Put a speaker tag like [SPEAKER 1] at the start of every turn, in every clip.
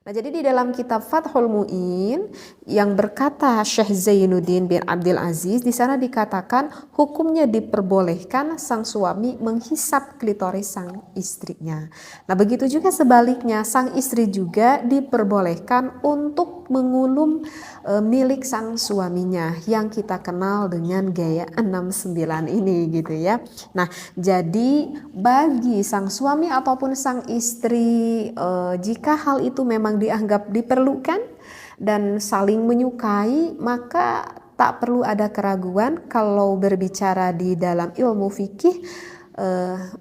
[SPEAKER 1] Nah, jadi di dalam kitab Fathul Mu'in yang berkata Syekh Zainuddin bin Abdul Aziz, di sana dikatakan hukumnya diperbolehkan sang suami menghisap klitoris sang istrinya. Nah, begitu juga sebaliknya, sang istri juga diperbolehkan untuk mengulum milik sang suaminya yang kita kenal dengan gaya 69 ini gitu ya. Nah, jadi bagi sang suami ataupun sang istri, jika hal itu memang dianggap diperlukan dan saling menyukai, maka tak perlu ada keraguan kalau berbicara di dalam ilmu fikih,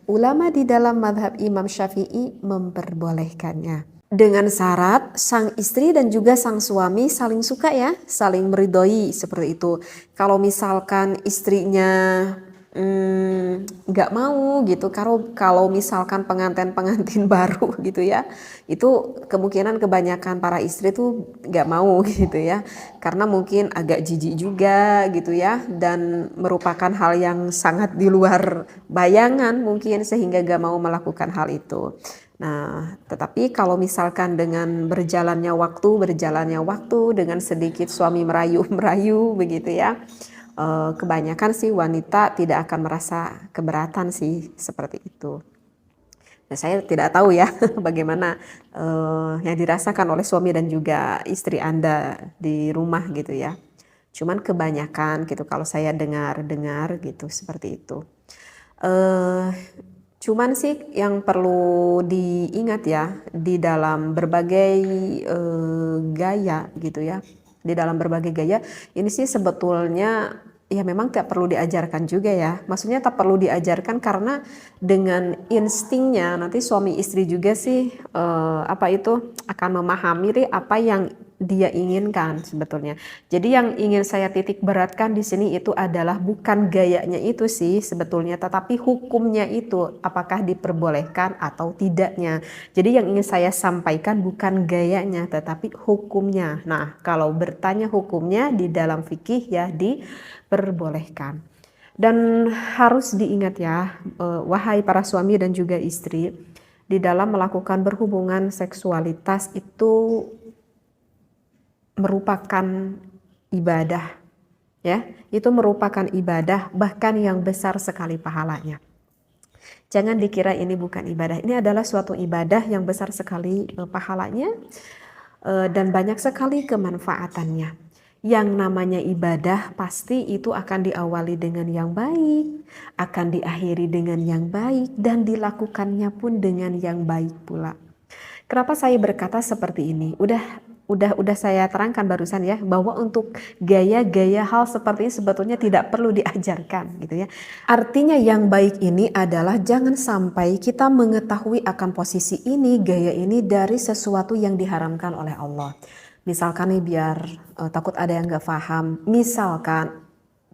[SPEAKER 1] ulama di dalam madhab Imam Syafi'i memperbolehkannya. Dengan syarat sang istri dan juga sang suami saling suka ya, saling meridhoi seperti itu. Kalau misalkan istrinya nggak mau gitu, kalau misalkan pengantin baru gitu ya, itu kemungkinan kebanyakan para istri tuh nggak mau gitu ya, karena mungkin agak jijik juga gitu ya, dan merupakan hal yang sangat di luar bayangan mungkin sehingga nggak mau melakukan hal itu. Nah, tetapi kalau misalkan dengan berjalannya waktu dengan sedikit suami merayu begitu ya, kebanyakan sih wanita tidak akan merasa keberatan sih seperti itu. Nah, saya tidak tahu ya bagaimana yang dirasakan oleh suami dan juga istri Anda di rumah gitu ya. Cuman kebanyakan gitu kalau saya dengar gitu seperti itu. Cuman sih yang perlu diingat ya, di dalam berbagai gaya gitu ya, di dalam berbagai gaya ini sih sebetulnya ya memang tidak perlu diajarkan juga ya. Maksudnya tak perlu diajarkan karena dengan instingnya nanti suami istri juga sih akan memahami apa yang dia inginkan sebetulnya. Jadi yang ingin saya titik beratkan di sini itu adalah bukan gayanya itu sih sebetulnya, tetapi hukumnya itu apakah diperbolehkan atau tidaknya. Jadi yang ingin saya sampaikan bukan gayanya tetapi hukumnya. Nah, kalau bertanya hukumnya di dalam fikih ya diperbolehkan. Dan harus diingat ya, wahai para suami dan juga istri, di dalam melakukan berhubungan seksualitas itu merupakan ibadah ya, itu merupakan ibadah bahkan yang besar sekali pahalanya. Jangan dikira ini bukan ibadah, ini adalah suatu ibadah yang besar sekali pahalanya dan banyak sekali kemanfaatannya. Yang namanya ibadah pasti itu akan diawali dengan yang baik, akan diakhiri dengan yang baik dan dilakukannya pun dengan yang baik pula. Kenapa saya berkata seperti ini? Udah saya terangkan barusan ya, bahwa untuk gaya-gaya hal seperti ini sebetulnya tidak perlu diajarkan gitu ya. Artinya yang baik ini adalah jangan sampai kita mengetahui akan posisi ini, gaya ini dari sesuatu yang diharamkan oleh Allah. Misalkan nih biar takut ada yang gak paham, misalkan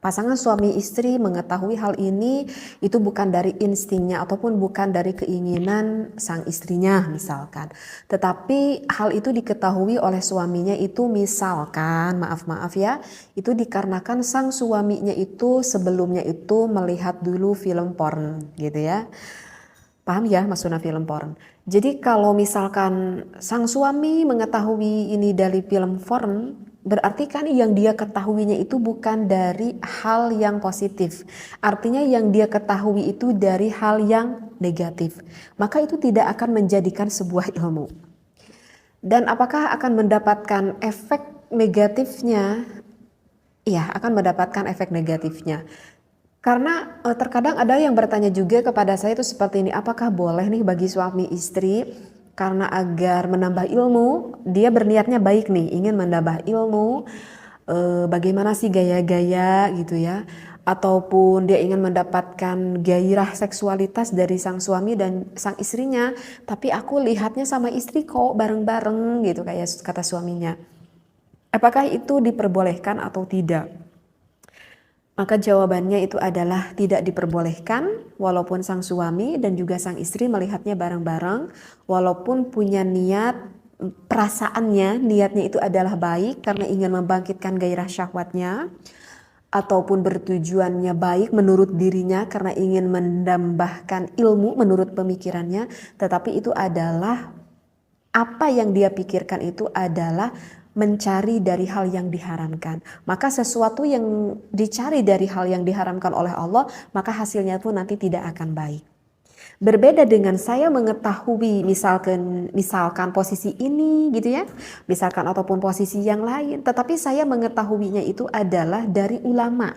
[SPEAKER 1] pasangan suami istri mengetahui hal ini itu bukan dari instingnya ataupun bukan dari keinginan sang istrinya misalkan. Tetapi hal itu diketahui oleh suaminya itu misalkan, maaf ya, itu dikarenakan sang suaminya itu sebelumnya itu melihat dulu film porn gitu ya. Paham ya maksudnya film porn. Jadi kalau misalkan sang suami mengetahui ini dari film porn, berarti kan yang dia ketahuinya itu bukan dari hal yang positif. Artinya yang dia ketahui itu dari hal yang negatif. Maka itu tidak akan menjadikan sebuah ilmu. Dan apakah akan mendapatkan efek negatifnya? Iya, akan mendapatkan efek negatifnya. Karena terkadang ada yang bertanya juga kepada saya itu seperti ini, apakah boleh nih bagi suami istri karena agar menambah ilmu, dia berniatnya baik nih, ingin menambah ilmu, bagaimana sih gaya-gaya gitu ya, ataupun dia ingin mendapatkan gairah seksualitas dari sang suami dan sang istrinya, tapi aku lihatnya sama istri kok bareng-bareng gitu kayak kata suaminya. Apakah itu diperbolehkan atau tidak? Maka jawabannya itu adalah tidak diperbolehkan walaupun sang suami dan juga sang istri melihatnya bareng-bareng, walaupun punya niat, perasaannya, niatnya itu adalah baik karena ingin membangkitkan gairah syahwatnya, ataupun bertujuannya baik menurut dirinya karena ingin menambahkan ilmu menurut pemikirannya, tetapi itu adalah apa yang dia pikirkan itu adalah mencari dari hal yang diharamkan. Maka sesuatu yang dicari dari hal yang diharamkan oleh Allah, maka hasilnya pun nanti tidak akan baik. Berbeda dengan saya mengetahui misalkan posisi ini gitu ya, misalkan ataupun posisi yang lain, tetapi saya mengetahuinya itu adalah dari ulama,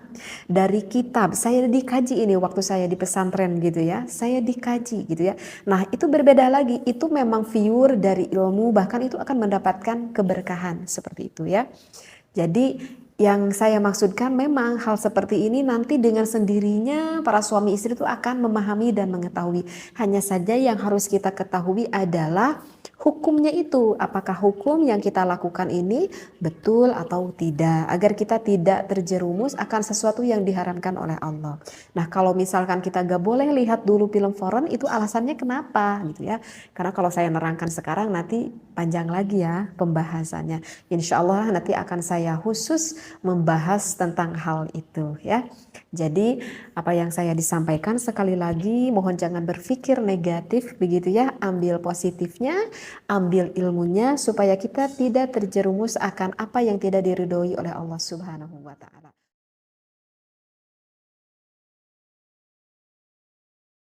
[SPEAKER 1] dari kitab. Saya dikaji ini waktu saya di pesantren gitu ya, saya dikaji gitu ya. Nah itu berbeda lagi, itu memang pure dari ilmu, bahkan itu akan mendapatkan keberkahan seperti itu ya. Jadi yang saya maksudkan memang hal seperti ini nanti dengan sendirinya para suami istri itu akan memahami dan mengetahui. Hanya saja yang harus kita ketahui adalah hukumnya itu. Apakah hukum yang kita lakukan ini betul atau tidak. Agar kita tidak terjerumus akan sesuatu yang diharamkan oleh Allah. Nah kalau misalkan kita gak boleh lihat dulu film foreign itu alasannya kenapa gitu ya. Karena kalau saya nerangkan sekarang nanti panjang lagi ya pembahasannya. Insya Allah nanti akan saya khusus membahas tentang hal itu ya. Jadi apa yang saya disampaikan sekali lagi mohon jangan berpikir negatif begitu ya, ambil positifnya, ambil ilmunya supaya kita tidak terjerumus akan apa yang tidak diridhoi oleh Allah Subhanahu wa taala.